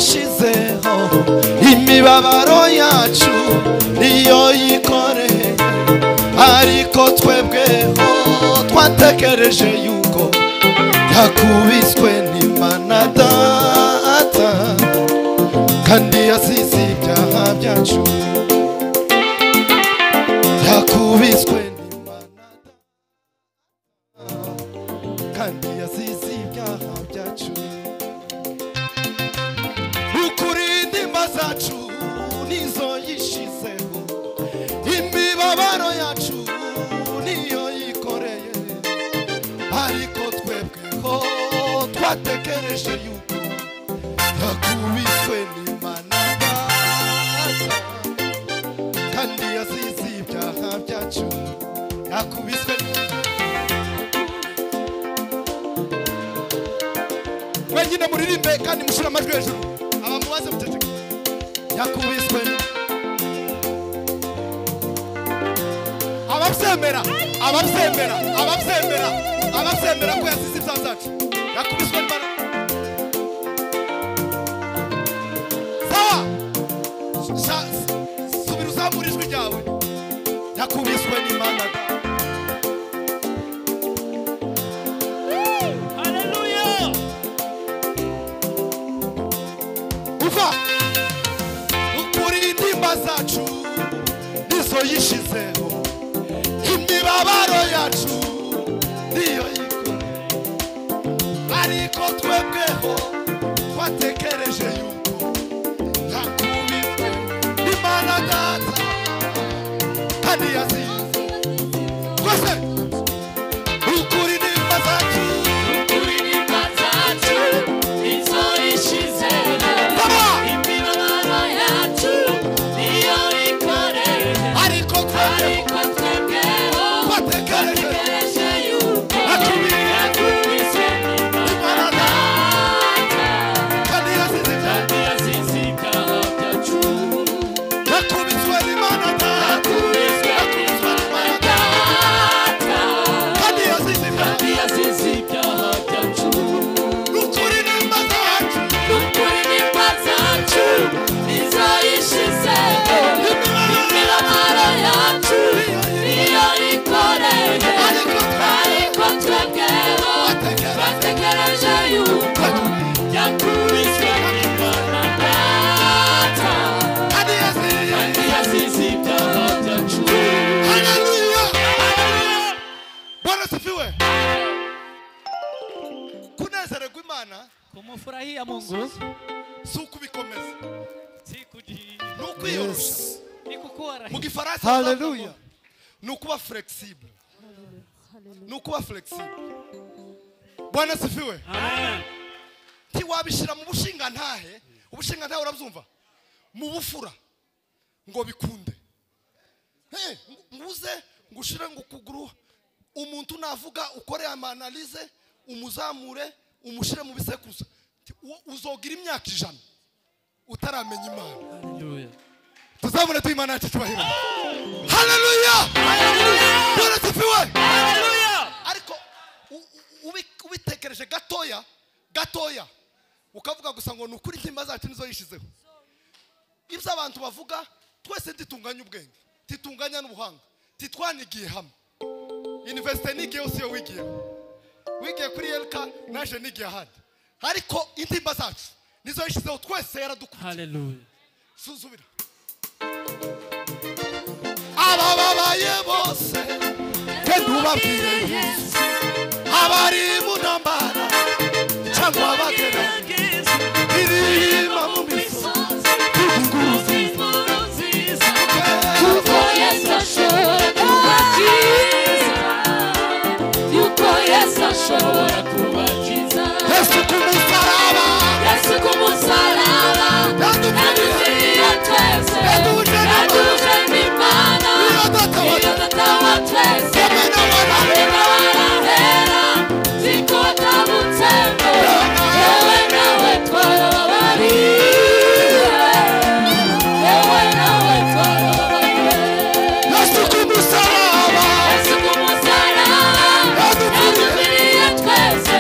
yishizeho imibabaro yacu niyo yikoreye ariko twebweho twatekereje yuko yakubiswe n'Imana Data kandi yasize ibyaha byacu yakubiswe n'Imana Data kandi yasize ibyaha byacu ukurinda imba zacu nizo yishizeho imibabaro yacu niyo yikoreye ariko twebweho twatekereje yuko yakubiswe n'Imana Data kandi yasize ibyaha byacu yakubiswe wenyine muririmbe kandi mushira amajwi hejuru abamubaze mutete yakubiswe ababyemera ko yasize ibyaha byacu yakubiswe n'Imana sawa subira uzamura ijwi ryawe yakubiswe n'Imana zacu nizo yishizeho imibabaro yacu niyo yikoreye ariko twebweho twatekereje yuko yakubiswe n'Imana Data kandi yasize twese ukuri n'imba zacu nizo yishizeho imibabaro yacu kumufurahia Mungu suku bikomeza nukuyorosha nikukuwa rahisi mu Gifaransa haleluya nukuba flexible nukuba flexible Bwana sifiwe amen ti wabishira mu bushinga ntahe ubushinga ntahe urabyumva mu bufura ngo bikunde nguze ngushire ngo kuguru umuntu navuga ukore amanalize umuzamure umushire mu bisekuruza uzogira imyaka 100 utaramenya Imana haleluya tuzabone tuyimana yacu cyubahiro haleluya Bwana sifiwe haleluya ariko ubitekereje gatoya ukavuga gusa ngo nukuri imba zacu nizo yishizeho ibyo abantu bavuga twese nditunganya ubwenge titunganya n'ubuhanga titwanigiye hamwe university nigiye yose wigiye kuri Elka naje nigiye ahandi ariko intimba zacu nizo yishizeho twese yaradukubye haleluya suzubira abababaye bose tubabwire Yesu abari mu ntambara cyangwa abagerageza irima mu misozi yuko Yesu ashobora kubakiza yuko Yesu ashobora kubakiza Yesu ku musaraba yadupfiriye twese yaduje n'Imana iyo Data wa twese areba barahera ziko batabutsembe yewe nawe twarababariwe yewe nawe twarababariwe Yesu ku musaraba yadupfiriye twese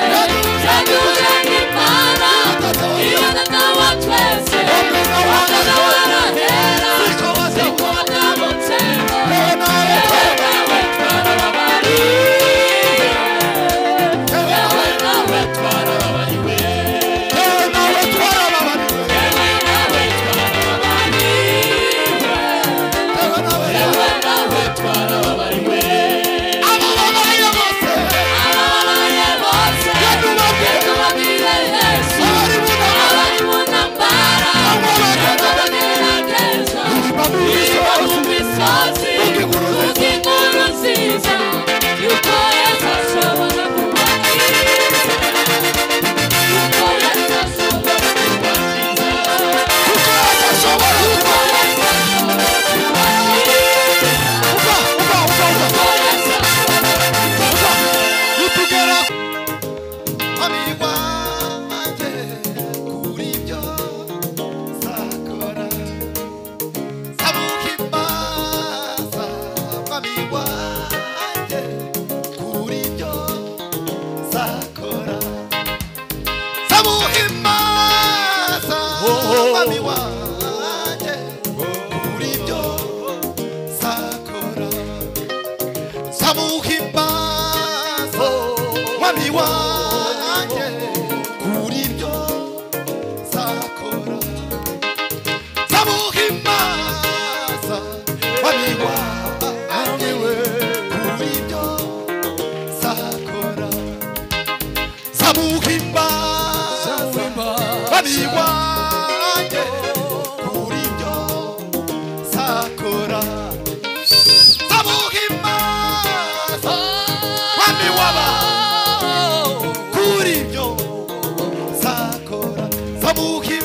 mwami wanjye kuri byo sakora samuhimbaza mwami waba kuri byo sakora samuhimbaza